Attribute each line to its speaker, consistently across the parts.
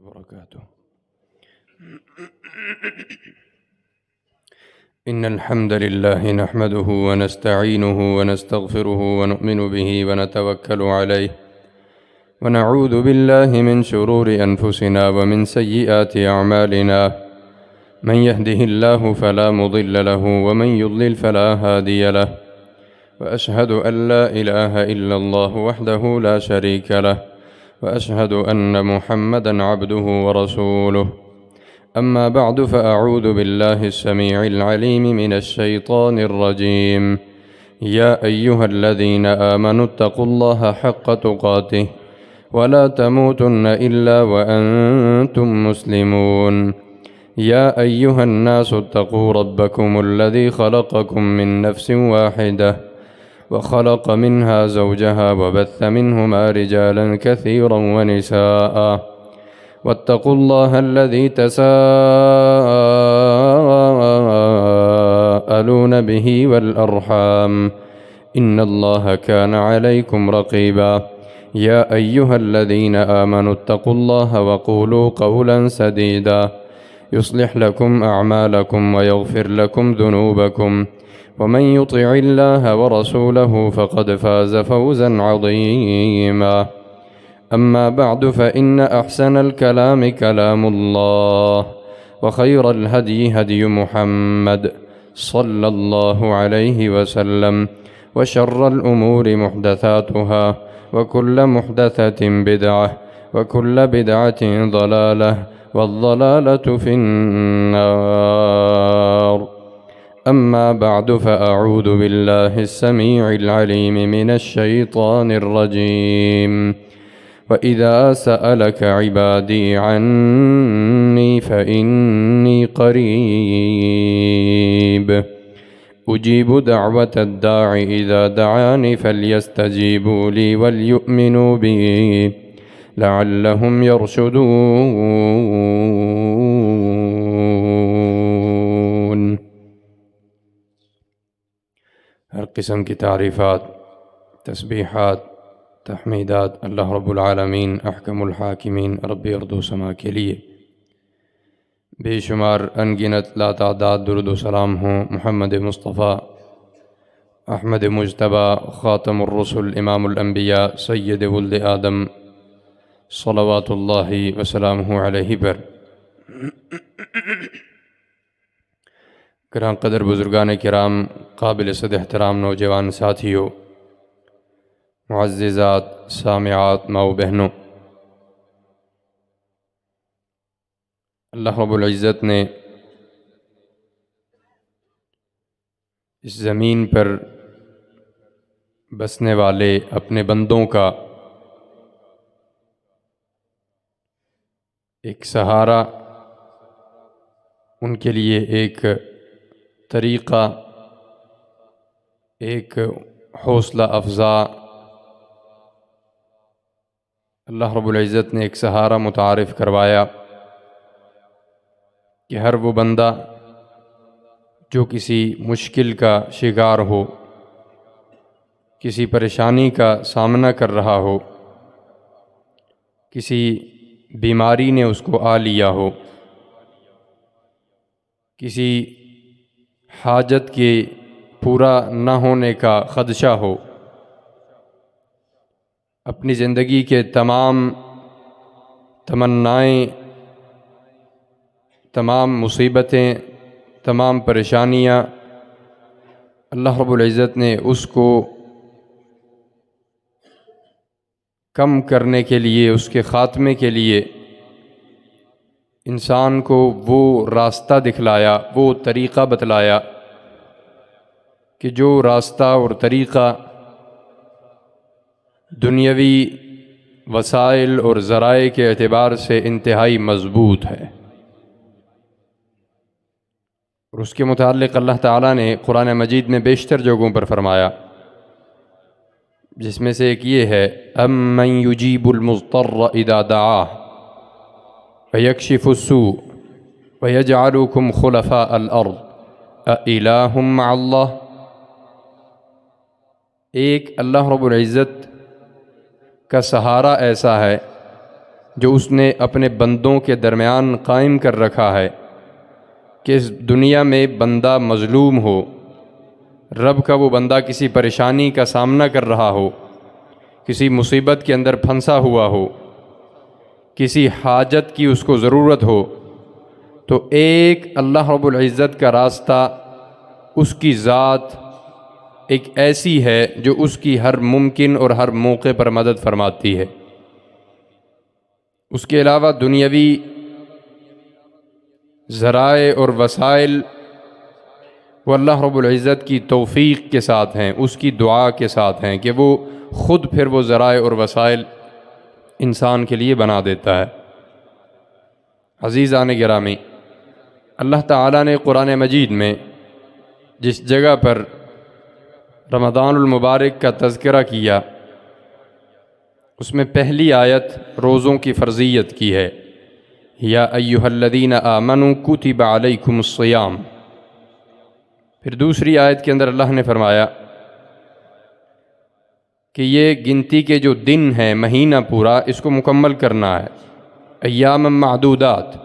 Speaker 1: وبركاته. إن الحمد لله نحمده ونستعينه ونستغفره ونؤمن به ونتوكل عليه ونعوذ بالله من شرور أنفسنا ومن سيئات أعمالنا. من يهده الله فلا مضل له ومن يضلل فلا هادي له، وأشهد أن لا إله إلا الله وحده لا شريك له، وأشهد أن محمدًا عبده ورسوله. أما بعد، فأعوذ بالله السميع العليم من الشيطان الرجيم. يا أيها الذين آمنوا اتقوا الله حق تقاته ولا تموتن إلا وأنتم مسلمون. يا أيها الناس اتقوا ربكم الذي خلقكم من نفس واحدة وخلق منها زوجها وبث منهما رجالا كثيرا ونساء، واتقوا الله الذي تساءلون به والأرحام، إن الله كان عليكم رقيبا. يا أيها الذين آمنوا اتقوا الله وقولوا قولا سديدا يصلح لكم أعمالكم ويغفر لكم ذنوبكم، ومن يطع الله ورسوله فقد فاز فوزا عظيما. أما بعد، فإن أحسن الكلام كلام الله، وخير الهدي هدي محمد صلى الله عليه وسلم، وشر الأمور محدثاتها، وكل محدثة بدعة، وكل بدعة ضلالة، والضلالة في النار. أما بعد، فأعوذ بالله السميع العليم من الشيطان الرجيم. وإذا سألك عبادي عني فإني قريب أجيب دعوة الداع إذا دعاني فليستجيبوا لي وليؤمنوا بي لعلهم يرشدون. ہر قسم کی تعریفات، تسبیحات، تحمیدات اللہ رب العالمین احکم الحاکمین رب ارض و سما کے لیے. بے شمار انگنت لا تعداد درود و سلام ہوں محمد مصطفیٰ احمد مجتبیٰ خاتم الرسل امام الانبیاء سید ولد آدم صلوات اللہ وسلامہ علیہ پر. گراں قدر بزرگان کرام، قابل صد احترام نوجوان ساتھیوں، معززات، سامعات، ماؤ بہنوں، اللہ رب العزت نے اس زمین پر بسنے والے اپنے بندوں کا ایک سہارا، ان کے لیے ایک طریقہ، ایک حوصلہ افزا اللہ رب العزت نے ایک سہارا متعارف کروایا کہ ہر وہ بندہ جو کسی مشکل کا شکار ہو، کسی پریشانی کا سامنا کر رہا ہو، کسی بیماری نے اس کو آ لیا ہو، کسی حاجت کے پورا نہ ہونے کا خدشہ ہو، اپنی زندگی کے تمام تمنائیں، تمام مصیبتیں، تمام پریشانیاں اللہ رب العزت نے اس کو کم کرنے کے لیے، اس کے خاتمے کے لیے انسان کو وہ راستہ دکھلایا، وہ طریقہ بتلایا کہ جو راستہ اور طریقہ دنیاوی وسائل اور ذرائع کے اعتبار سے انتہائی مضبوط ہے. اور اس کے متعلق اللہ تعالیٰ نے قرآن مجید میں بیشتر جگہوں پر فرمایا، جس میں سے ایک یہ ہے أَمَّنْ يُجِيبُ الْمُضْطَرَّ إِذَا دَعَاهُ وَيَكْشِفُ السُّوءَ وَيَجْعَلُكُمْ خُلَفَاءَ الْأَرْضِ أَإِلَٰهٌ مَّعَ اللَّهِ. ایک اللہ رب العزت کا سہارا ایسا ہے جو اس نے اپنے بندوں کے درمیان قائم کر رکھا ہے کہ اس دنیا میں بندہ مظلوم ہو، رب کا وہ بندہ کسی پریشانی کا سامنا کر رہا ہو، کسی مصیبت کے اندر پھنسا ہوا ہو، کسی حاجت کی اس کو ضرورت ہو، تو ایک اللہ رب العزت کا راستہ، اس کی ذات ایک ایسی ہے جو اس کی ہر ممکن اور ہر موقع پر مدد فرماتی ہے۔ اس کے علاوہ دنیاوی ذرائع اور وسائل وہ اللہ رب العزت کی توفیق کے ساتھ ہیں، اس کی دعا کے ساتھ ہیں کہ وہ خود پھر وہ ذرائع اور وسائل انسان کے لیے بنا دیتا ہے۔ عزیزان گرامی، اللہ تعالیٰ نے قرآن مجید میں جس جگہ پر رمضان المبارک کا تذکرہ کیا، اس میں پہلی آیت روزوں کی فرضیت کی ہے، یا ایھا الذین آمنوا کتب علیکم الصیام۔ پھر دوسری آیت کے اندر اللہ نے فرمایا کہ یہ گنتی کے جو دن ہیں، مہینہ پورا، اس کو مکمل کرنا ہے۔ ایاما معدودات،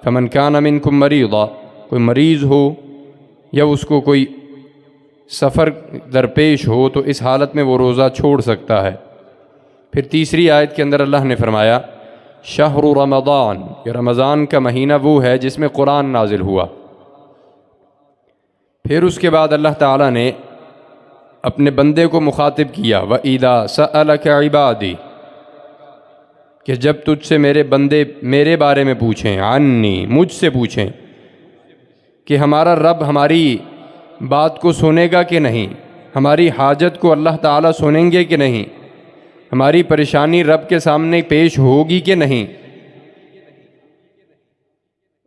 Speaker 1: فمن کان منکم مریضا، کوئی مریض ہو یا اس کو کوئی سفر درپیش ہو تو اس حالت میں وہ روزہ چھوڑ سکتا ہے۔ پھر تیسری آیت کے اندر اللہ نے فرمایا شہر رمضان، یہ رمضان کا مہینہ وہ ہے جس میں قرآن نازل ہوا۔ پھر اس کے بعد اللہ تعالیٰ نے اپنے بندے کو مخاطب کیا، وَإِذَا سَأَلَكَ عِبَادِي، کہ جب تجھ سے میرے بندے میرے بارے میں پوچھیں، عنی، مجھ سے پوچھیں کہ ہمارا رب ہماری بات کو سنے گا کہ نہیں، ہماری حاجت کو اللہ تعالیٰ سنیں گے کہ نہیں، ہماری پریشانی رب کے سامنے پیش ہوگی کہ نہیں۔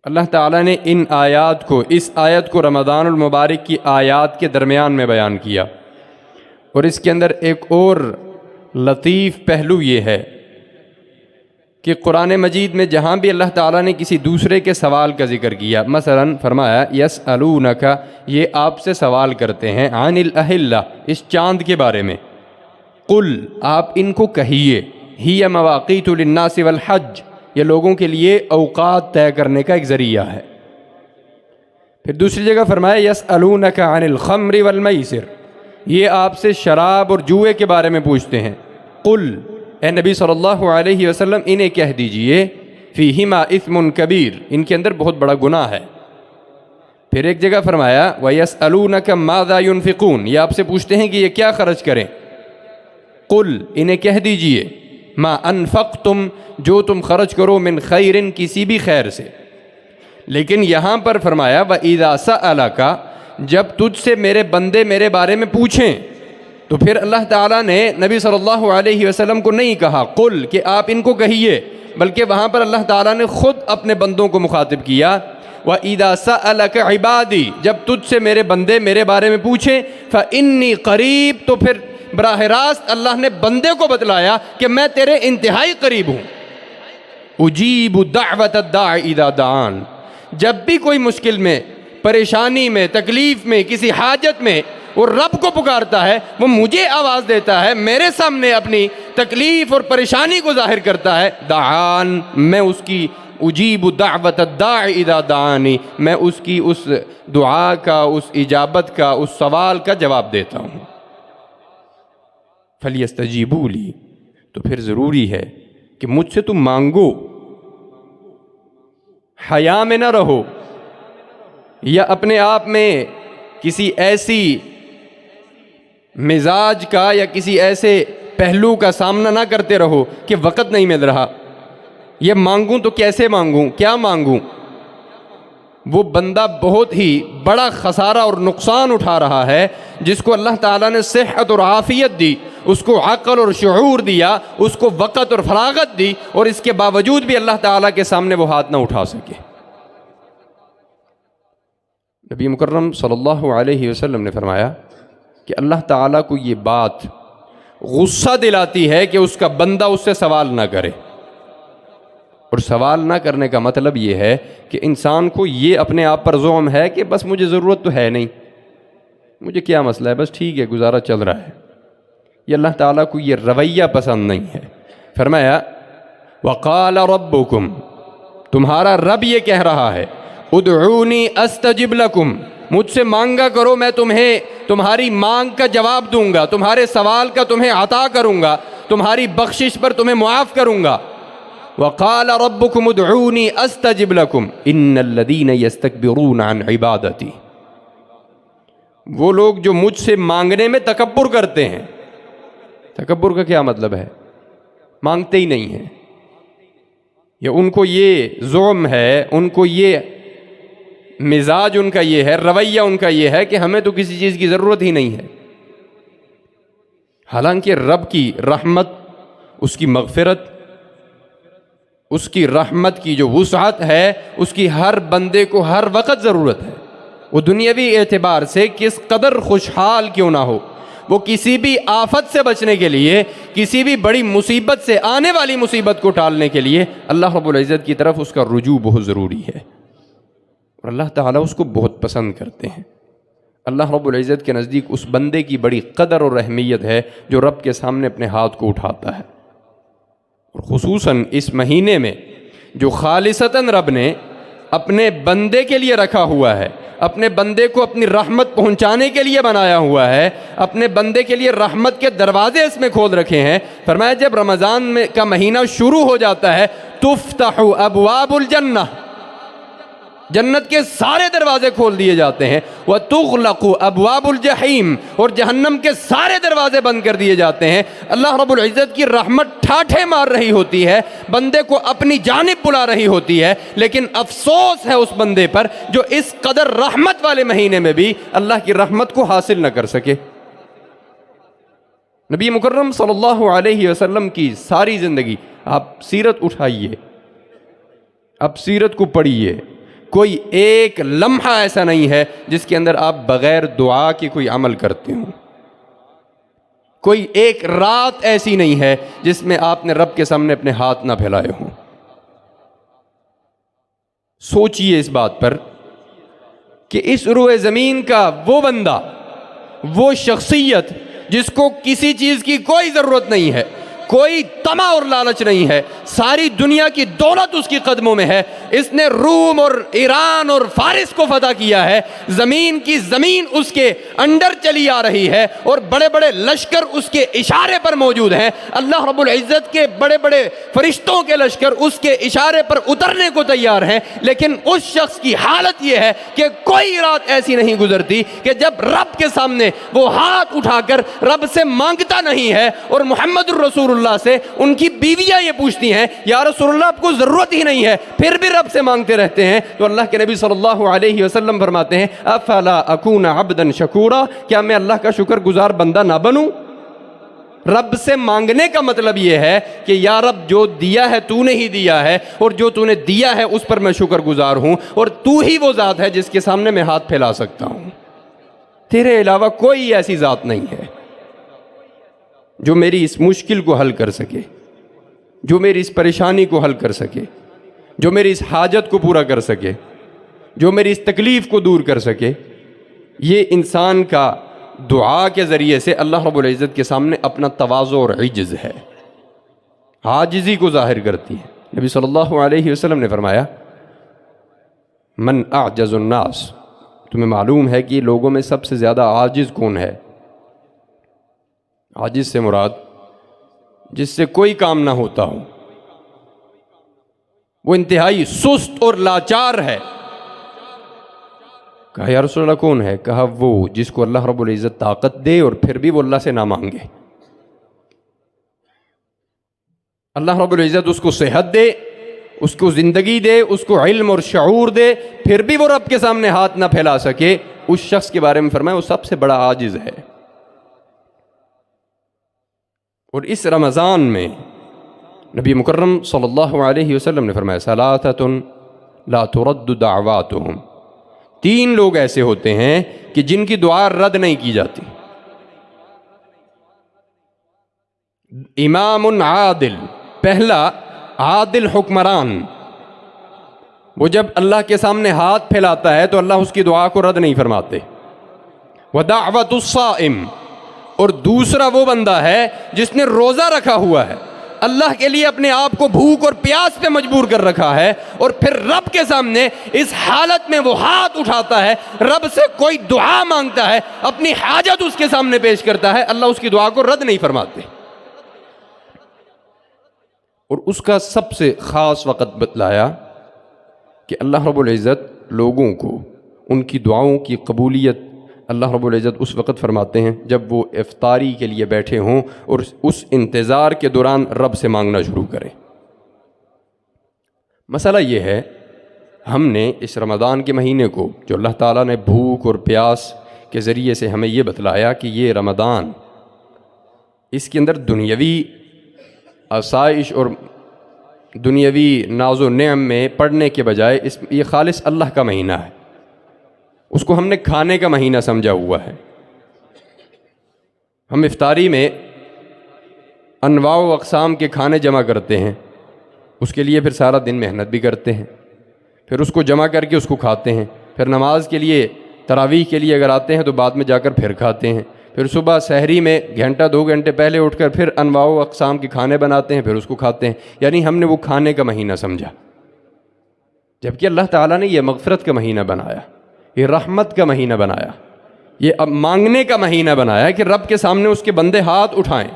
Speaker 1: اللہ تعالیٰ نے ان آیات کو، اس آیت کو رمضان المبارک کی آیات کے درمیان میں بیان کیا، اور اس کے اندر ایک اور لطیف پہلو یہ ہے کہ قرآن مجید میں جہاں بھی اللہ تعالیٰ نے کسی دوسرے کے سوال کا ذکر کیا، مثلا فرمایا یسألونک، یہ آپ سے سوال کرتے ہیں، عن الاہلہ، اس چاند کے بارے میں، قل، آپ ان کو کہیے، ہی مواقیت للناس والحج، یہ لوگوں کے لیے اوقات طے کرنے کا ایک ذریعہ ہے۔ پھر دوسری جگہ فرمایا یسألونک عن الخمر والمیسر، یہ آپ سے شراب اور جوئے کے بارے میں پوچھتے ہیں، قل، اے نبی صلی اللہ علیہ وسلم انہیں کہہ دیجئے، فیہما اثم کبیر، ان کے اندر بہت بڑا گناہ ہے۔ پھر ایک جگہ فرمایا وَيَسْأَلُونَكَ مَاذَا يُنْفِقُونَ، یہ آپ سے پوچھتے ہیں کہ یہ کیا خرچ کریں، قل، انہیں کہہ دیجئے، ما انفقتم، جو تم خرچ کرو، من خیر، کسی بھی خیر سے۔ لیکن یہاں پر فرمایا وَإِذَا سَأَلَكَ، جب تجھ سے میرے بندے میرے بارے میں پوچھیں، تو پھر اللہ تعالیٰ نے نبی صلی اللہ علیہ وسلم کو نہیں کہا قل کہ آپ ان کو کہیے، بلکہ وہاں پر اللہ تعالیٰ نے خود اپنے بندوں کو مخاطب کیا، وَإِذَا سَأَلَكَ عِبَادِي، جب تجھ سے میرے بندے میرے بارے میں پوچھیں، فَإِنِّي قریب، تو پھر براہ راست اللہ نے بندے کو بتلایا کہ میں تیرے انتہائی قریب ہوں، اجیب دعوت الداع اذا دعان، جب بھی کوئی مشکل میں، پریشانی میں، تکلیف میں، کسی حاجت میں وہ رب کو پکارتا ہے، وہ مجھے آواز دیتا ہے، میرے سامنے اپنی تکلیف اور پریشانی کو ظاہر کرتا ہے، دعان، میں اس کی اجیب دعوت الداع اذا دعانی، میں اس کی اس دعا کا، اس اجابت کا، اس سوال کا جواب دیتا ہوں۔ فَلْيَسْتَجِيبُوا لِي، تو پھر ضروری ہے کہ مجھ سے تم مانگو، حیا میں نہ رہو، یا اپنے آپ میں کسی ایسی مزاج کا یا کسی ایسے پہلو کا سامنا نہ کرتے رہو کہ وقت نہیں مل رہا، یہ مانگوں تو کیسے مانگوں، کیا مانگوں۔ وہ بندہ بہت ہی بڑا خسارہ اور نقصان اٹھا رہا ہے جس کو اللہ تعالیٰ نے صحت اور عافیت دی، اس کو عقل اور شعور دیا، اس کو وقت اور فراغت دی، اور اس کے باوجود بھی اللہ تعالیٰ کے سامنے وہ ہاتھ نہ اٹھا سکے۔ نبی مکرم صلی اللہ علیہ وسلم نے فرمایا کہ اللہ تعالیٰ کو یہ بات غصہ دلاتی ہے کہ اس کا بندہ اس سے سوال نہ کرے، اور سوال نہ کرنے کا مطلب یہ ہے کہ انسان کو یہ اپنے آپ پر زعم ہے کہ بس مجھے ضرورت تو ہے نہیں، مجھے کیا مسئلہ ہے، بس ٹھیک ہے گزارا چل رہا ہے۔ یہ اللہ تعالیٰ کو یہ رویہ پسند نہیں ہے۔ فرمایا وقال ربکم، تمہارا رب یہ کہہ رہا ہے، ادعونی استجب لکم، مجھ سے مانگا کرو، میں تمہیں تمہاری مانگ کا جواب دوں گا، تمہارے سوال کا تمہیں عطا کروں گا، تمہاری بخشش پر تمہیں معاف کروں گا۔ وقال ربکم ادعونی استجب لکم ان الذین یستکبرون عن عبادتی، وہ لوگ جو مجھ سے مانگنے میں تکبر کرتے ہیں۔ تکبر کا کیا مطلب ہے؟ مانگتے ہی نہیں ہیں، یا ان کو یہ زعم ہے، ان کو یہ مزاج ان کا یہ ہے، رویہ ان کا یہ ہے کہ ہمیں تو کسی چیز کی ضرورت ہی نہیں ہے، حالانکہ رب کی رحمت، اس کی مغفرت، اس کی رحمت کی جو وسعت ہے، اس کی ہر بندے کو ہر وقت ضرورت ہے۔ وہ دنیاوی اعتبار سے کس قدر خوشحال کیوں نہ ہو، وہ کسی بھی آفت سے بچنے کے لیے، کسی بھی بڑی مصیبت سے، آنے والی مصیبت کو ٹالنے کے لیے اللہ رب العزت کی طرف اس کا رجوع بہت ضروری ہے، اور اللہ تعالیٰ اس کو بہت پسند کرتے ہیں۔ اللہ رب العزت کے نزدیک اس بندے کی بڑی قدر اور اہمیت ہے جو رب کے سامنے اپنے ہاتھ کو اٹھاتا ہے، اور خصوصاً اس مہینے میں جو خالصتاً رب نے اپنے بندے کے لیے رکھا ہوا ہے، اپنے بندے کو اپنی رحمت پہنچانے کے لیے بنایا ہوا ہے، اپنے بندے کے لیے رحمت کے دروازے اس میں کھول رکھے ہیں۔ فرمایا جب رمضان کا مہینہ شروع ہو جاتا ہے، تفتح ابواب الجنہ، جنت کے سارے دروازے کھول دیے جاتے ہیں، وتغلق ابواب الجحیم، اور جہنم کے سارے دروازے بند کر دیے جاتے ہیں۔ اللہ رب العزت کی رحمت ٹھاٹھے مار رہی ہوتی ہے، بندے کو اپنی جانب بلا رہی ہوتی ہے، لیکن افسوس ہے اس بندے پر جو اس قدر رحمت والے مہینے میں بھی اللہ کی رحمت کو حاصل نہ کر سکے۔ نبی مکرم صلی اللہ علیہ وسلم کی ساری زندگی، آپ سیرت اٹھائیے، آپ سیرت کو پڑھیے، کوئی ایک لمحہ ایسا نہیں ہے جس کے اندر آپ بغیر دعا کے کوئی عمل کرتے ہوں، کوئی ایک رات ایسی نہیں ہے جس میں آپ نے رب کے سامنے اپنے ہاتھ نہ پھیلائے ہوں۔ سوچئے اس بات پر کہ اس روئے زمین کا وہ بندہ، وہ شخصیت جس کو کسی چیز کی کوئی ضرورت نہیں ہے، کوئی طمع اور لالچ نہیں ہے، ساری دنیا کی دولت اس کی قدموں میں ہے، اس نے روم اور ایران اور فارس کو فتح کیا ہے، زمین کی زمین اس کے انڈر چلی آ رہی ہے، اور بڑے بڑے لشکر اس کے اشارے پر موجود ہیں، اللہ رب العزت کے بڑے بڑے فرشتوں کے لشکر اس کے اشارے پر اترنے کو تیار ہیں، لیکن اس شخص کی حالت یہ ہے کہ کوئی رات ایسی نہیں گزرتی کہ جب رب کے سامنے وہ ہاتھ اٹھا کر رب سے مانگتا نہیں ہے۔ اور محمد الرسول اللہ سے ان کی بیویاں یہ پوچھتی ہیں، یا رسول اللہ آپ کو ضرورت ہی نہیں ہے پھر بھی رب سے مانگتے رہتے ہیں، تو اللہ کے نبی صلی اللہ علیہ وسلم فرماتے ہیں، افلا اکون عبدا شکورا، کیا میں اللہ کا شکر گزار بندہ نہ بنوں؟ رب سے مانگنے کا مطلب یہ ہے کہ یا رب جو دیا ہے تو نے ہی دیا ہے، اور جو تو نے دیا ہے اس پر میں شکر گزار ہوں، اور تو ہی وہ ذات ہے جس کے سامنے میں ہاتھ پھیلا سکتا ہوں، تیرے علاوہ کوئی ایسی ذات نہیں ہے جو میری اس مشکل کو حل کر سکے، جو میری اس پریشانی کو حل کر سکے، جو میری اس حاجت کو پورا کر سکے، جو میری اس تکلیف کو دور کر سکے۔ یہ انسان کا دعا کے ذریعے سے اللہ رب العزت کے سامنے اپنا تواضع اور عجز ہے، عاجزی کو ظاہر کرتی ہے۔ نبی صلی اللہ علیہ وسلم نے فرمایا، من اعجز الناس، تمہیں معلوم ہے کہ لوگوں میں سب سے زیادہ عاجز کون ہے؟ عاجز سے مراد جس سے کوئی کام نہ ہوتا ہو، وہ انتہائی سست اور لاچار ہے۔ کہا یا رسول اللہ کون ہے؟ کہا وہ جس کو اللہ رب العزت طاقت دے اور پھر بھی وہ اللہ سے نہ مانگے، اللہ رب العزت اس کو صحت دے، اس کو زندگی دے، اس کو علم اور شعور دے، پھر بھی وہ رب کے سامنے ہاتھ نہ پھیلا سکے، اس شخص کے بارے میں فرمایا وہ سب سے بڑا عاجز ہے۔ اور اس رمضان میں نبی مکرم صلی اللہ علیہ وسلم نے فرمایا، ثلاثۃ لا ترد دعواتہم، تین لوگ ایسے ہوتے ہیں کہ جن کی دعا رد نہیں کی جاتی۔ امام عادل، پہلا عادل حکمران، وہ جب اللہ کے سامنے ہاتھ پھیلاتا ہے تو اللہ اس کی دعا کو رد نہیں فرماتے۔ ودعوت الصائم، اور دوسرا وہ بندہ ہے جس نے روزہ رکھا ہوا ہے، اللہ کے لیے اپنے آپ کو بھوک اور پیاس پہ مجبور کر رکھا ہے، اور پھر رب کے سامنے اس حالت میں وہ ہاتھ اٹھاتا ہے، رب سے کوئی دعا مانگتا ہے، اپنی حاجت اس کے سامنے پیش کرتا ہے، اللہ اس کی دعا کو رد نہیں فرماتے۔ اور اس کا سب سے خاص وقت بتلایا کہ اللہ رب العزت لوگوں کو ان کی دعاؤں کی قبولیت اللہ رب العزت اس وقت فرماتے ہیں جب وہ افطاری کے لیے بیٹھے ہوں اور اس انتظار کے دوران رب سے مانگنا شروع کریں۔ مسئلہ یہ ہے، ہم نے اس رمضان کے مہینے کو جو اللہ تعالیٰ نے بھوک اور پیاس کے ذریعے سے ہمیں یہ بتلایا کہ یہ رمضان، اس کے اندر دنیاوی آسائش اور دنیاوی ناز و نعم میں پڑھنے کے بجائے یہ خالص اللہ کا مہینہ ہے، اس کو ہم نے کھانے کا مہینہ سمجھا ہوا ہے۔ ہم افطاری میں انواع و اقسام کے کھانے جمع کرتے ہیں، اس کے لیے پھر سارا دن محنت بھی کرتے ہیں، پھر اس کو جمع کر کے اس کو کھاتے ہیں، پھر نماز کے لیے تراویح کے لیے اگر آتے ہیں تو بعد میں جا کر پھر کھاتے ہیں، پھر صبح سحری میں گھنٹہ 2 گھنٹے پہلے اٹھ کر پھر انواع و اقسام کے کھانے بناتے ہیں، پھر اس کو کھاتے ہیں۔ یعنی ہم نے وہ کھانے کا مہینہ سمجھا، جبکہ اللہ تعالیٰ نے یہ مغفرت کا مہینہ بنایا، یہ رحمت کا مہینہ بنایا، یہ اب مانگنے کا مہینہ بنایا کہ رب کے سامنے اس کے بندے ہاتھ اٹھائیں۔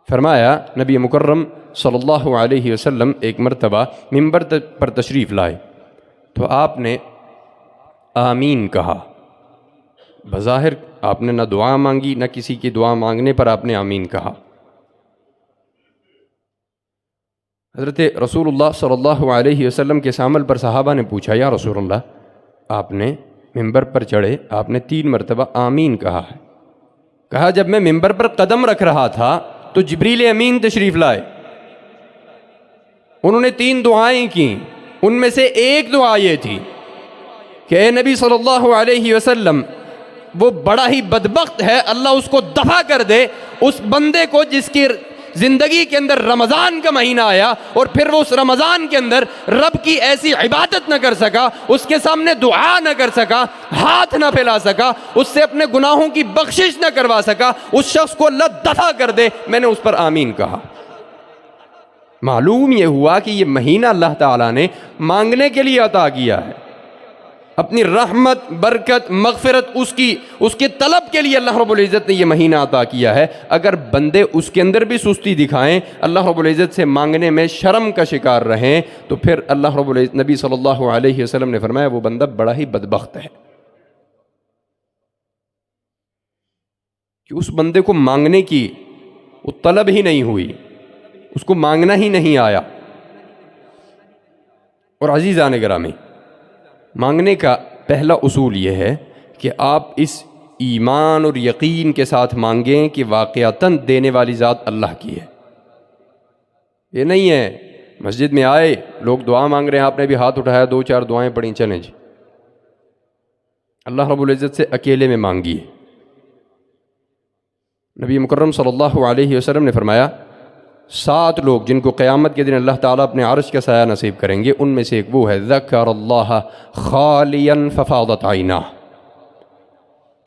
Speaker 1: فرمایا نبی مکرم صلی اللہ علیہ وسلم ایک مرتبہ منبر پر تشریف لائے تو آپ نے آمین کہا۔ بظاہر آپ نے نہ دعا مانگی، نہ کسی کی دعا مانگنے پر آپ نے آمین کہا۔ حضرت رسول اللہ صلی اللہ علیہ وسلم کے عمل پر صحابہ نے پوچھا، یا رسول اللہ، آپ نے منبر پر چڑھے، آپ نے 3 مرتبہ آمین کہا ہے۔ کہا جب میں منبر پر قدم رکھ رہا تھا تو جبریل امین تشریف لائے، انہوں نے 3 دعائیں کی، ان میں سے ایک دعا یہ تھی کہ اے نبی صلی اللہ علیہ وسلم، وہ بڑا ہی بدبخت ہے، اللہ اس کو دفع کر دے، اس بندے کو جس کی زندگی کے اندر رمضان کا مہینہ آیا اور پھر وہ اس رمضان کے اندر رب کی ایسی عبادت نہ کر سکا، اس کے سامنے دعا نہ کر سکا، ہاتھ نہ پھیلا سکا، اس سے اپنے گناہوں کی بخشش نہ کروا سکا، اس شخص کو اللہ دفع کر دے۔ میں نے اس پر آمین کہا۔ معلوم یہ ہوا کہ یہ مہینہ اللہ تعالیٰ نے مانگنے کے لیے عطا کیا ہے، اپنی رحمت، برکت، مغفرت اس کی طلب کے لیے اللہ رب العزت نے یہ مہینہ عطا کیا ہے۔ اگر بندے اس کے اندر بھی سستی دکھائیں، اللہ رب العزت سے مانگنے میں شرم کا شکار رہیں، تو پھر اللہ رب العزت، نبی صلی اللہ علیہ وسلم نے فرمایا وہ بندہ بڑا ہی بدبخت ہے، کہ اس بندے کو مانگنے کی وہ طلب ہی نہیں ہوئی، اس کو مانگنا ہی نہیں آیا۔ اور عزیزان گرامی، مانگنے کا پہلا اصول یہ ہے کہ آپ اس ایمان اور یقین کے ساتھ مانگیں کہ واقعتاً دینے والی ذات اللہ کی ہے۔ یہ نہیں ہے مسجد میں آئے لوگ دعا مانگ رہے ہیں، آپ نے بھی ہاتھ اٹھایا، 2-4 دعائیں پڑھیں، چلیں جی۔ اللہ رب العزت سے اکیلے میں مانگیے۔ نبی مکرم صلی اللہ علیہ وسلم نے فرمایا 7 لوگ جن کو قیامت کے دن اللہ تعالیٰ اپنے عرش کا سایہ نصیب کریں گے، ان میں سے ایک وہ ہے ذکر اللہ خالیا ففاضت عیناہ،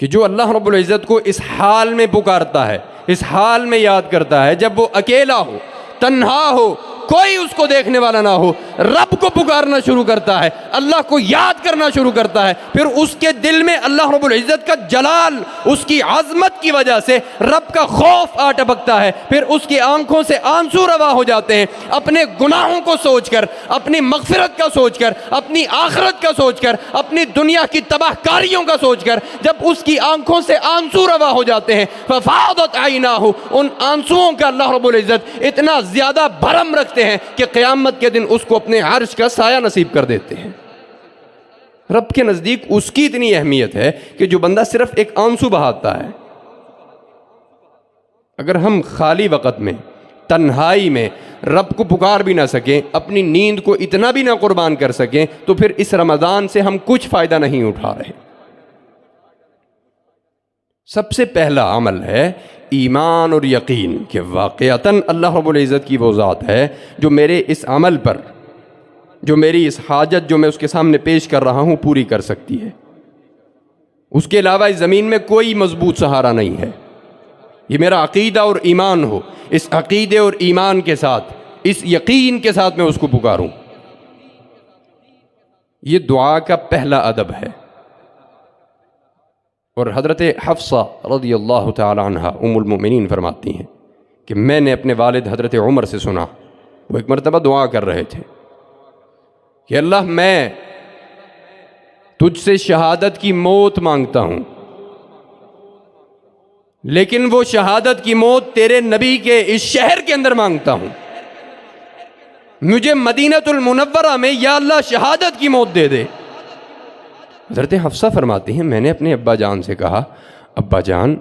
Speaker 1: کہ جو اللہ رب العزت کو اس حال میں پکارتا ہے، اس حال میں یاد کرتا ہے جب وہ اکیلا ہو، تنہا ہو، کوئی اس کو دیکھنے والا نہ ہو، رب کو پکارنا شروع کرتا ہے، اللہ کو یاد کرنا شروع کرتا ہے، پھر اس کے دل میں اللہ رب العزت کا جلال، اس کی عظمت کی وجہ سے رب کا خوف آ ٹپکتا ہے، پھر اس کی آنکھوں سے آنسو روا ہو جاتے ہیں، اپنے گناہوں کو سوچ کر، اپنی مغفرت کا سوچ کر، اپنی آخرت کا سوچ کر، اپنی دنیا کی تباہ کاریوں کا سوچ کر، جب اس کی آنکھوں سے آنسو روا ہو جاتے ہیں، ففاضت عیناہ، ان آنسوؤں کا اللہ رب العزت اتنا زیادہ بھرم رکھتے ہیں کہ قیامت کے دن اس کو اپنے عرش کا سایہ نصیب کر دیتے ہیں۔ رب کے نزدیک اس کی اتنی اہمیت ہے کہ جو بندہ صرف ایک آنسو بہاتا ہے۔ اگر ہم خالی وقت میں، تنہائی میں رب کو پکار بھی نہ سکیں، اپنی نیند کو اتنا بھی نہ قربان کر سکیں، تو پھر اس رمضان سے ہم کچھ فائدہ نہیں اٹھا رہے۔ سب سے پہلا عمل ہے ایمان اور یقین کہ واقعتاً اللہ رب العزت کی وہ ذات ہے جو میرے اس عمل پر، جو میری اس حاجت جو میں اس کے سامنے پیش کر رہا ہوں پوری کر سکتی ہے۔ اس کے علاوہ اس زمین میں کوئی مضبوط سہارا نہیں ہے، یہ میرا عقیدہ اور ایمان ہو، اس عقیدے اور ایمان کے ساتھ، اس یقین کے ساتھ میں اس کو پکاروں۔ یہ دعا کا پہلا ادب ہے۔ اور حضرت حفصہ رضی اللہ تعالی عنہ ام المؤمنین فرماتی ہیں کہ میں نے اپنے والد حضرت عمر سے سنا، وہ ایک مرتبہ دعا کر رہے تھے کہ اللہ میں تجھ سے شہادت کی موت مانگتا ہوں، لیکن وہ شہادت کی موت تیرے نبی کے اس شہر کے اندر مانگتا ہوں، مجھے مدینہ المنورہ میں یا اللہ شہادت کی موت دے دے۔ حضرت حفصہ فرماتی ہیں میں نے اپنے ابا جان سے کہا، ابا جان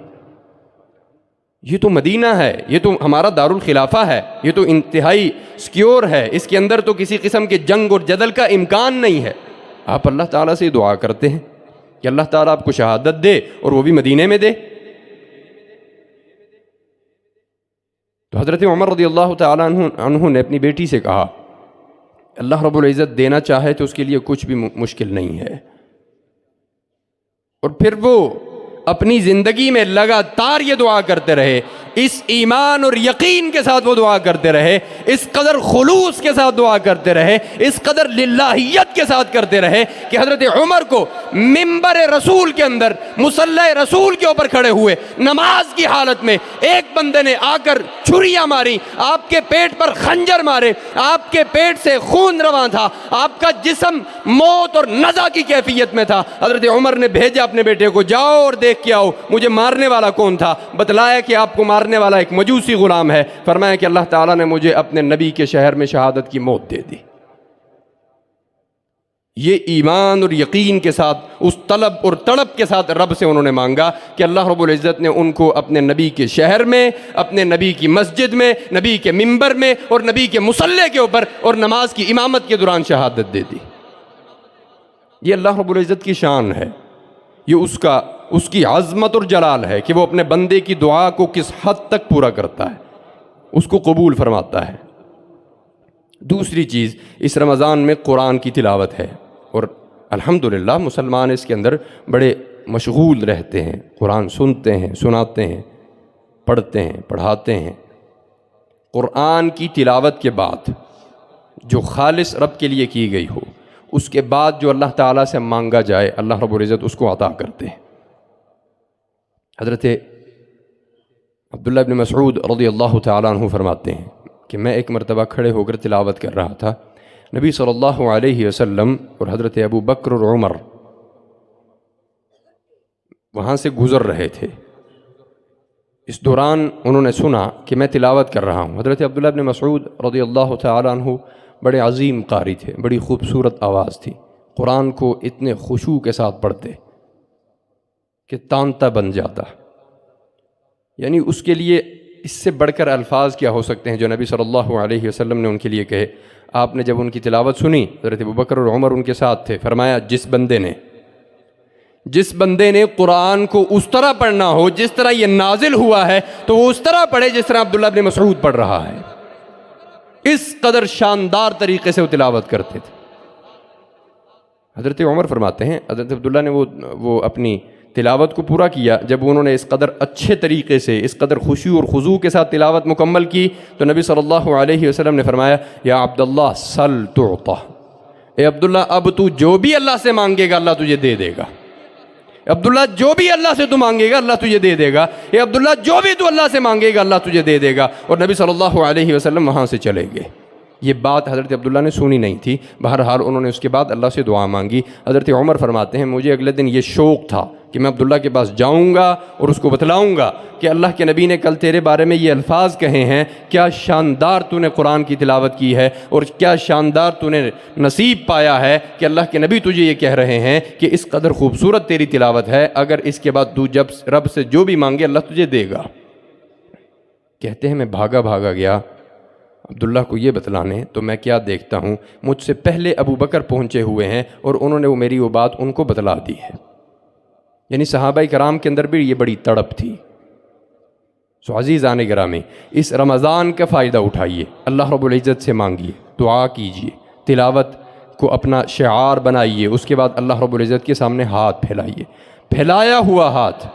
Speaker 1: یہ تو مدینہ ہے، یہ تو ہمارا دارالخلافہ ہے، یہ تو انتہائی سکیور ہے، اس کے اندر تو کسی قسم کے جنگ اور جدل کا امکان نہیں ہے، آپ اللہ تعالیٰ سے دعا کرتے ہیں کہ اللہ تعالیٰ آپ کو شہادت دے اور وہ بھی مدینے میں دے۔ تو حضرت عمر رضی اللہ تعالیٰ عنہ نے اپنی بیٹی سے کہا اللہ رب العزت دینا چاہے تو اس کے لیے کچھ بھی مشکل نہیں ہے۔ اور پھر وہ اپنی زندگی میں لگاتار یہ دعا کرتے رہے، اس ایمان اور یقین کے ساتھ وہ دعا کرتے رہے، اس قدر خلوص کے ساتھ دعا کرتے رہے، اس قدر للہیت کے ساتھ کرتے رہے کہ حضرت عمر کو منبر رسول کے اندر مصلی رسول کے اوپر کھڑے ہوئے نماز کی حالت میں ایک بندے نے آ کر چھریاں ماری، آپ کے پیٹ پر خنجر مارے، آپ کے پیٹ سے خون رواں تھا، آپ کا جسم موت اور نزع کی کیفیت میں تھا۔ حضرت عمر نے بھیجا اپنے بیٹے کو، جاؤ اور دیکھ کے آؤ مجھے مارنے والا کون تھا۔ بتلایا کہ آپ کو مارنے والا ایک مجوسی غلام ہے۔ فرمایا کہ اللہ تعالیٰ نے مجھے اپنے نبی کے شہر میں شہادت کی موت دے دی۔ یہ ایمان اور یقین کے ساتھ، اس طلب اور تڑپ کے ساتھ رب سے انہوں نے مانگا کہ اللہ رب العزت نے ان کو اپنے نبی کے شہر میں، اپنے نبی کی مسجد میں، نبی کے منبر میں اور نبی کے مصلی کے اوپر اور نماز کی امامت کے دوران شہادت دے دی۔ یہ اللہ رب العزت کی شان ہے، یہ اس کی عظمت اور جلال ہے کہ وہ اپنے بندے کی دعا کو کس حد تک پورا کرتا ہے، اس کو قبول فرماتا ہے۔ دوسری چیز اس رمضان میں قرآن کی تلاوت ہے، اور الحمدللہ مسلمان اس کے اندر بڑے مشغول رہتے ہیں، قرآن سنتے ہیں، سناتے ہیں، پڑھتے ہیں، پڑھاتے ہیں۔ قرآن کی تلاوت کے بعد جو خالص رب کے لیے کی گئی ہو، اس کے بعد جو اللہ تعالیٰ سے مانگا جائے اللہ رب العزت اس کو عطا کرتے ہیں۔ حضرت عبداللہ بن مسعود رضی اللہ تعالیٰ عنہ فرماتے ہیں کہ میں ایک مرتبہ کھڑے ہو کر تلاوت کر رہا تھا، نبی صلی اللہ علیہ وسلم اور حضرت ابو بکر اور عمر وہاں سے گزر رہے تھے۔ اس دوران انہوں نے سنا کہ میں تلاوت کر رہا ہوں۔ حضرت عبداللہ بن مسعود رضی اللہ تعالیٰ عنہ بڑے عظیم قاری تھے، بڑی خوبصورت آواز تھی، قرآن کو اتنے خشوع کے ساتھ پڑھتے کہ تانتا بن جاتا، یعنی اس کے لیے اس سے بڑھ کر الفاظ کیا ہو سکتے ہیں جو نبی صلی اللہ علیہ وسلم نے ان کے لیے کہے۔ آپ نے جب ان کی تلاوت سنی، حضرت ابوبکر اور عمر ان کے ساتھ تھے، فرمایا جس بندے نے قرآن کو اس طرح پڑھنا ہو جس طرح یہ نازل ہوا ہے تو وہ اس طرح پڑھے جس طرح عبداللہ بن مسعود پڑھ رہا ہے۔ اس قدر شاندار طریقے سے وہ تلاوت کرتے تھے۔ حضرت عمر فرماتے ہیں حضرت عبداللہ نے وہ اپنی تلاوت کو پورا کیا، جب انہوں نے اس قدر اچھے طریقے سے، اس قدر خشوع اور خضوع کے ساتھ تلاوت مکمل کی تو نبی صلی اللہ علیہ وسلم نے فرمایا یا عبداللہ سل تعطا، اے عبداللہ اب تو جو بھی اللہ سے مانگے گا اللہ تجھے دے دے گا۔ عبداللہ جو بھی اللہ سے تو مانگے گا اللہ تجھے دے دے گا، اے عبداللہ جو بھی تو اللہ سے مانگے گا اللہ تجھے دے دے گا۔ اور نبی صلی اللہ علیہ وسلم وہاں سے چلے گئے۔ یہ بات حضرت عبداللہ نے سنی نہیں تھی، بہرحال انہوں نے اس کے بعد اللہ سے دعا مانگی۔ حضرت عمر فرماتے ہیں مجھے اگلے دن یہ شوق تھا کہ میں عبداللہ کے پاس جاؤں گا اور اس کو بتلاؤں گا کہ اللہ کے نبی نے کل تیرے بارے میں یہ الفاظ کہے ہیں، کیا شاندار تو نے قرآن کی تلاوت کی ہے اور کیا شاندار تو نے نصیب پایا ہے کہ اللہ کے نبی تجھے یہ کہہ رہے ہیں کہ اس قدر خوبصورت تیری تلاوت ہے، اگر اس کے بعد تو جب رب سے جو بھی مانگے اللہ تجھے دے گا۔ کہتے ہیں میں بھاگا گیا عبداللہ کو یہ بتلانے، تو میں کیا دیکھتا ہوں مجھ سے پہلے ابو بکر پہنچے ہوئے ہیں اور انہوں نے میری وہ بات ان کو بتلا دی ہے۔ یعنی صحابہ کرام کے اندر بھی یہ بڑی تڑپ تھی۔ سو عزیزان گرامی، اس رمضان کا فائدہ اٹھائیے، اللہ رب العزت سے مانگیے، دعا کیجیے، تلاوت کو اپنا شعار بنائیے، اس کے بعد اللہ رب العزت کے سامنے ہاتھ پھیلائیے۔ پھیلایا ہوا ہاتھ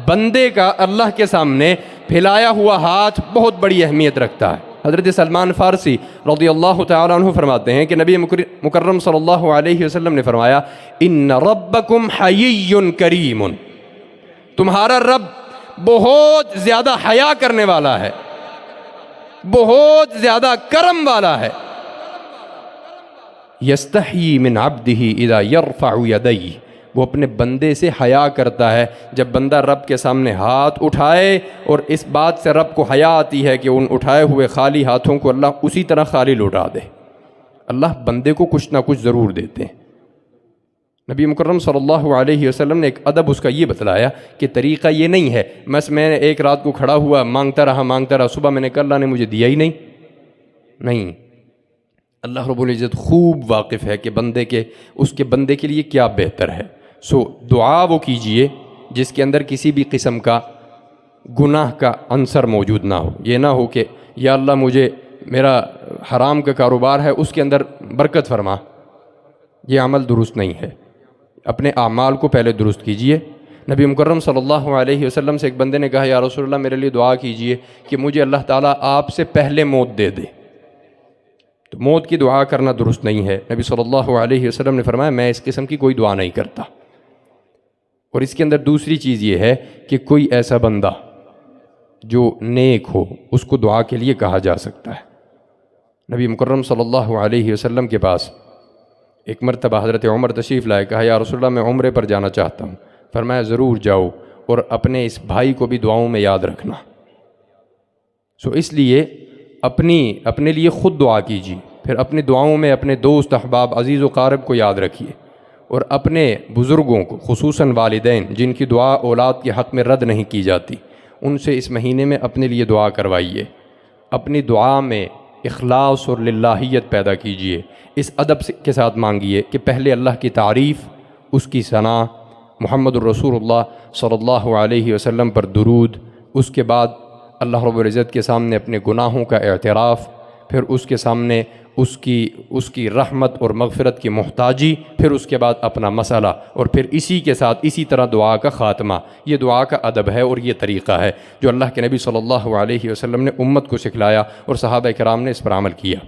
Speaker 1: بندے کا اللہ کے سامنے پھیلایا ہوا ہاتھ بہت بڑی اہمیت رکھتا ہے۔ حضرت سلمان فارسی رضی اللہ تعالیٰ عنہ فرماتے ہیں کہ نبی مکرم صلی اللہ علیہ وسلم نے فرمایا ان ربکم حیی کریم، تمہارا رب بہت زیادہ حیا کرنے والا ہے، بہت زیادہ کرم والا ہے۔ یستحیی من عبدہ اذا یرفع یدیہ، وہ اپنے بندے سے حیا کرتا ہے جب بندہ رب کے سامنے ہاتھ اٹھائے، اور اس بات سے رب کو حیا آتی ہے کہ ان اٹھائے ہوئے خالی ہاتھوں کو اللہ اسی طرح خالی لوٹا دے۔ اللہ بندے کو کچھ نہ کچھ ضرور دیتے ہیں۔ نبی مکرم صلی اللہ علیہ وسلم نے ایک ادب اس کا یہ بتلایا کہ طریقہ یہ نہیں ہے بس میں ایک رات کو کھڑا ہوا مانگتا رہا، صبح میں نے کہا اللہ نے مجھے دیا ہی نہیں۔ اللہ رب العزت خوب واقف ہے کہ اس کے بندے کے لیے کیا بہتر ہے۔ سو دعا وہ کیجئے جس کے اندر کسی بھی قسم کا گناہ کا عنصر موجود نہ ہو۔ یہ نہ ہو کہ یا اللہ مجھے میرا حرام کا کاروبار ہے اس کے اندر برکت فرما، یہ عمل درست نہیں ہے۔ اپنے اعمال کو پہلے درست کیجئے۔ نبی مکرم صلی اللہ علیہ وسلم سے ایک بندے نے کہا یا رسول اللہ میرے لیے دعا کیجئے کہ مجھے اللہ تعالیٰ آپ سے پہلے موت دے دے۔ تو موت کی دعا کرنا درست نہیں ہے۔ نبی صلی اللہ علیہ وسلم نے فرمایا میں اس قسم کی کوئی دعا نہیں کرتا۔ اور اس کے اندر دوسری چیز یہ ہے کہ کوئی ایسا بندہ جو نیک ہو اس کو دعا کے لیے کہا جا سکتا ہے۔ نبی مکرم صلی اللہ علیہ وسلم کے پاس ایک مرتبہ حضرت عمر تشریف لائے، کہا یا رسول اللہ میں عمرے پر جانا چاہتا ہوں۔ فرمایا ضرور جاؤ اور اپنے اس بھائی کو بھی دعاؤں میں یاد رکھنا۔ اس لیے اپنے لیے خود دعا کیجیے، پھر اپنی دعاؤں میں اپنے دوست احباب عزیز و قارب کو یاد رکھیے، اور اپنے بزرگوں کو خصوصاً والدین جن کی دعا اولاد کے حق میں رد نہیں کی جاتی ان سے اس مہینے میں اپنے لیے دعا کروائیے۔ اپنی دعا میں اخلاص اور للہیت پیدا کیجیے، اس ادب کے ساتھ مانگیے کہ پہلے اللہ کی تعریف، اس کی ثنا، محمد الرسول اللہ صلی اللہ علیہ وسلم پر درود، اس کے بعد اللہ رب العزت کے سامنے اپنے گناہوں کا اعتراف، پھر اس کے سامنے اس کی رحمت اور مغفرت کی محتاجی، پھر اس کے بعد اپنا مسئلہ، اور پھر اسی کے ساتھ اسی طرح دعا کا خاتمہ۔ یہ دعا کا ادب ہے اور یہ طریقہ ہے جو اللہ کے نبی صلی اللہ علیہ وسلم نے امت کو سکھلایا اور صحابہ کرام نے اس پر عمل کیا۔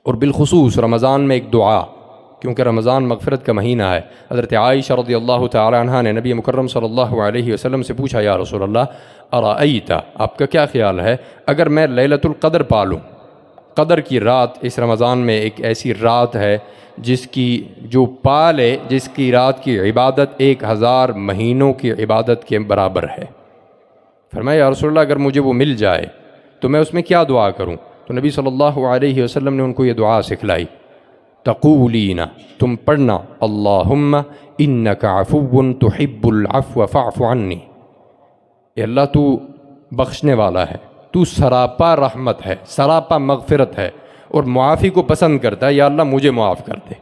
Speaker 1: اور بالخصوص رمضان میں ایک دعا، کیونکہ رمضان مغفرت کا مہینہ ہے۔ حضرت عائشہ رضی اللہ تعالی عنہا نے نبی مکرم صلی اللہ علیہ وسلم سے پوچھا یا رسول اللہ ارائیت، آپ کا کیا خیال ہے اگر میں لیلۃ القدر پالوں؟ قدر کی رات اس رمضان میں ایک ایسی رات ہے جس کی رات کی عبادت 1000 مہینوں کی عبادت کے برابر ہے۔ فرمایا یا رسول اللہ اگر مجھے وہ مل جائے تو میں اس میں کیا دعا کروں؟ تو نبی صلی اللہ علیہ وسلم نے ان کو یہ دعا سکھلائی، تقولین، تم پڑھنا اللہم انک عفو تحب العفو فاعف عنی، اے اللہ تو بخشنے والا ہے، تو سراپا رحمت ہے، سراپا مغفرت ہے اور معافی کو پسند کرتا ہے، یا اللہ مجھے معاف کر دے۔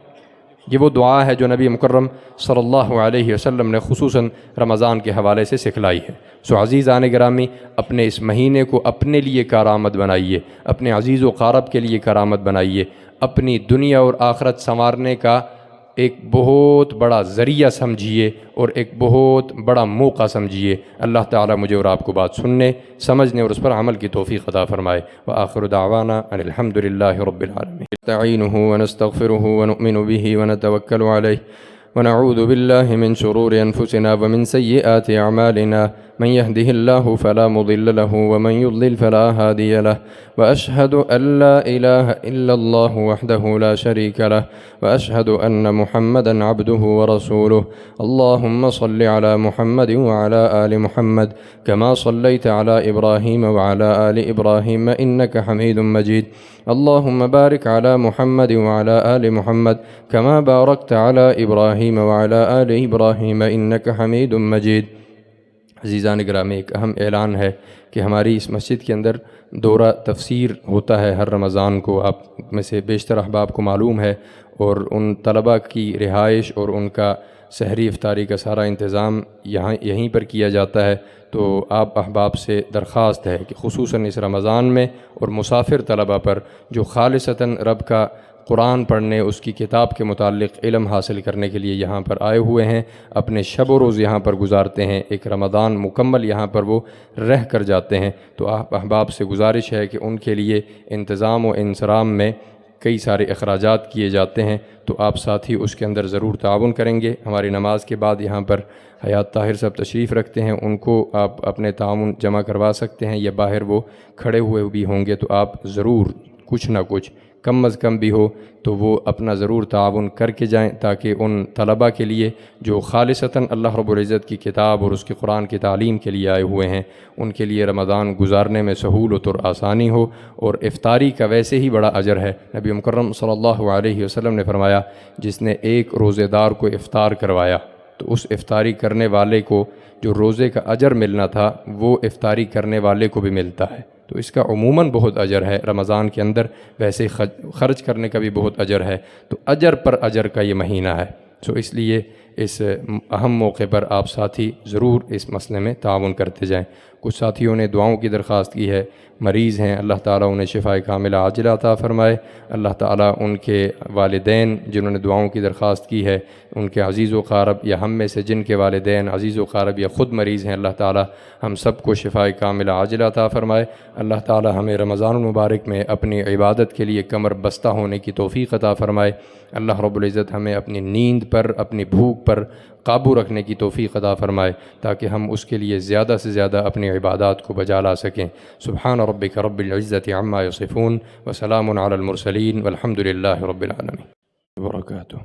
Speaker 1: یہ وہ دعا ہے جو نبی مکرم صلی اللہ علیہ وسلم نے خصوصاً رمضان کے حوالے سے سکھلائی ہے۔ عزیزان گرامی، اپنے اس مہینے کو اپنے لیے کارآمد بنائیے، اپنے عزیز و قارب کے لیے کارآمد بنائیے، اپنی دنیا اور آخرت سنوارنے کا ایک بہت بڑا ذریعہ سمجھیے اور ایک بہت بڑا موقع سمجھیے۔ اللہ تعالیٰ مجھے اور آپ کو بات سننے، سمجھنے اور اس پر عمل کی توفیق عطا فرمائے۔ وآخر دعوانا ان الحمد للہ رب العالمین۔ نستعینہ ونستغفرہ ونؤمن بہ ونتوکل علیہ ونعوذ باللہ من شرور انفسنا ومن سیئات اعمالنا من يهده الله فلا مضل له ومن يضلل فلا هادي له وأشهد أن لا إله إلا الله وحده لا شريك له وأشهد أن محمدا عبده ورسوله اللهم صل على محمد وعلى آل محمد كما صليت على إبراهيم وعلى آل إبراهيم إنك حميد مجيد اللهم بارك على محمد وعلى آل محمد كما باركت على إبراهيم وعلى آل إبراهيم إنك حميد مجيد۔ عزیزان گرامی، ایک اہم اعلان ہے کہ ہماری اس مسجد کے اندر دورہ تفسیر ہوتا ہے ہر رمضان کو، آپ میں سے بیشتر احباب کو معلوم ہے، اور ان طلباء کی رہائش اور ان کا سحری افطاری کا سارا انتظام یہیں پر کیا جاتا ہے۔ تو آپ احباب سے درخواست ہے کہ خصوصاً اس رمضان میں اور مسافر طلباء پر جو خالصتاً رب کا قرآن پڑھنے، اس کی کتاب کے متعلق علم حاصل کرنے کے لیے یہاں پر آئے ہوئے ہیں، اپنے شب و روز یہاں پر گزارتے ہیں، ایک رمضان مکمل یہاں پر وہ رہ کر جاتے ہیں۔ تو آپ احباب سے گزارش ہے کہ ان کے لیے انتظام و انصرام میں کئی سارے اخراجات کیے جاتے ہیں، تو آپ ساتھی اس کے اندر ضرور تعاون کریں گے۔ ہماری نماز کے بعد یہاں پر حیات طاہر صاحب تشریف رکھتے ہیں، ان کو آپ اپنے تعاون جمع کروا سکتے ہیں، یا باہر وہ کھڑے ہوئے بھی ہوں گے، تو آپ ضرور کچھ نہ کچھ کم از کم بھی ہو تو وہ اپنا ضرور تعاون کر کے جائیں، تاکہ ان طلباء کے لیے جو خالصتاً اللہ رب العزت کی کتاب اور اس کے قرآن کی تعلیم کے لیے آئے ہوئے ہیں، ان کے لیے رمضان گزارنے میں سہولت اور آسانی ہو۔ اور افطاری کا ویسے ہی بڑا اجر ہے، نبی مکرم صلی اللہ علیہ وسلم نے فرمایا جس نے ایک روزے دار کو افطار کروایا تو اس افطاری کرنے والے کو جو روزے کا اجر ملنا تھا وہ افطاری کرنے والے کو بھی ملتا ہے۔ تو اس کا عموماً بہت اجر ہے، رمضان کے اندر ویسے خرچ کرنے کا بھی بہت اجر ہے، تو اجر پر اجر کا یہ مہینہ ہے۔ تو اس لیے اس اہم موقع پر آپ ساتھی ضرور اس مسئلے میں تعاون کرتے جائیں۔ کچھ ساتھیوں نے دعاؤں کی درخواست کی ہے، مریض ہیں، اللہ تعالیٰ انہیں شفائے کاملہ عاجلہ عطا فرمائے۔ اللہ تعالیٰ ان کے والدین جنہوں نے دعاؤں کی درخواست کی ہے، ان کے عزیز و قارب یا ہم میں سے جن کے والدین عزیز و قارب یا خود مریض ہیں، اللہ تعالیٰ ہم سب کو شفائے کاملہ عاجلہ عطا فرمائے۔ اللہ تعالیٰ ہمیں رمضان المبارک میں اپنی عبادت کے لیے کمر بستہ ہونے کی توفیق عطا فرمائے۔ اللہ رب العزت ہمیں اپنی نیند پر، اپنی بھوک پر قابو رکھنے کی توفیق عطا فرمائے، تاکہ ہم اس کے لیے زیادہ سے زیادہ اپنی عبادات کو بجا لا سکیں۔ سبحان ربک رب العزت عما یصفون وسلام علی المرسلین والحمد للہ رب العالمین وبرکاتہ۔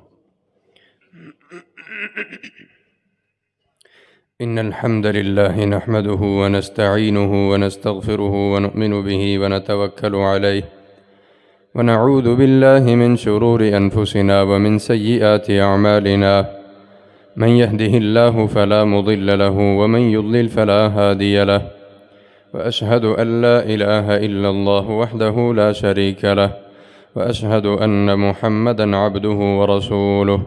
Speaker 1: ان الحمد لله نحمده ونستعينه ونستغفره ونؤمن به ونتوكل عليه ونعوذ بالله من شرور انفسنا ومن سيئات اعمالنا، من يهده الله فلا مضل له ومن يضلل فلا هادي له، واشهد ان لا اله الا الله وحده لا شريك له، واشهد ان محمدا عبده ورسوله.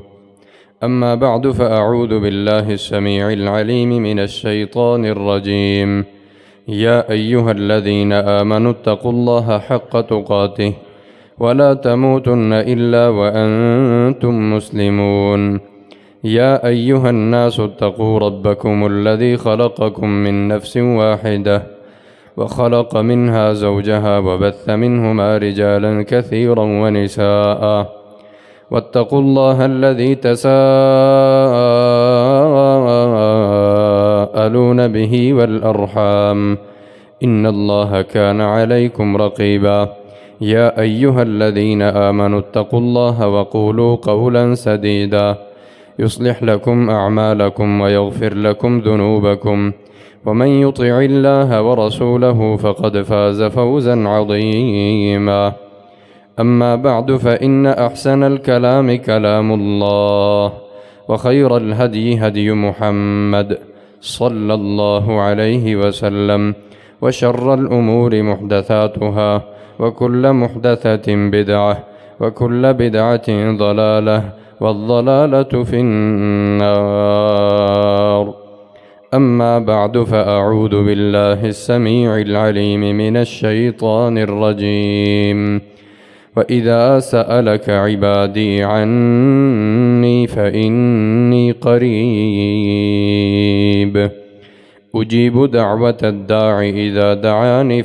Speaker 1: أما بعد فأعوذ بالله السميع العليم من الشيطان الرجيم. يا أيها الذين آمنوا اتقوا الله حق تقاته ولا تموتن إلا وأنتم مسلمون. يا أيها الناس اتقوا ربكم الذي خلقكم من نفس واحدة وخلق منها زوجها وبث منهما رجالا كثيرا ونساء، واتقوا الله الذي تساءلون به والأرحام إن الله كان عليكم رقيبا. يا أيها الذين آمنوا اتقوا الله وقولوا قولا سديدا يصلح لكم أعمالكم ويغفر لكم ذنوبكم، ومن يطع الله ورسوله فقد فاز فوزا عظيما. أما بعد فإن أحسن الكلام كلام الله، وخير الهدي هدي محمد صلى الله عليه وسلم، وشر الأمور محدثاتها، وكل محدثة بدعة، وكل بدعة ضلالة، والضلالة في النار. أما بعد فأعوذ بالله السميع العليم من الشيطان الرجيم. وإذا سألك عبادي عني فإني قريب أجيب دعوة الداع إذا دعاني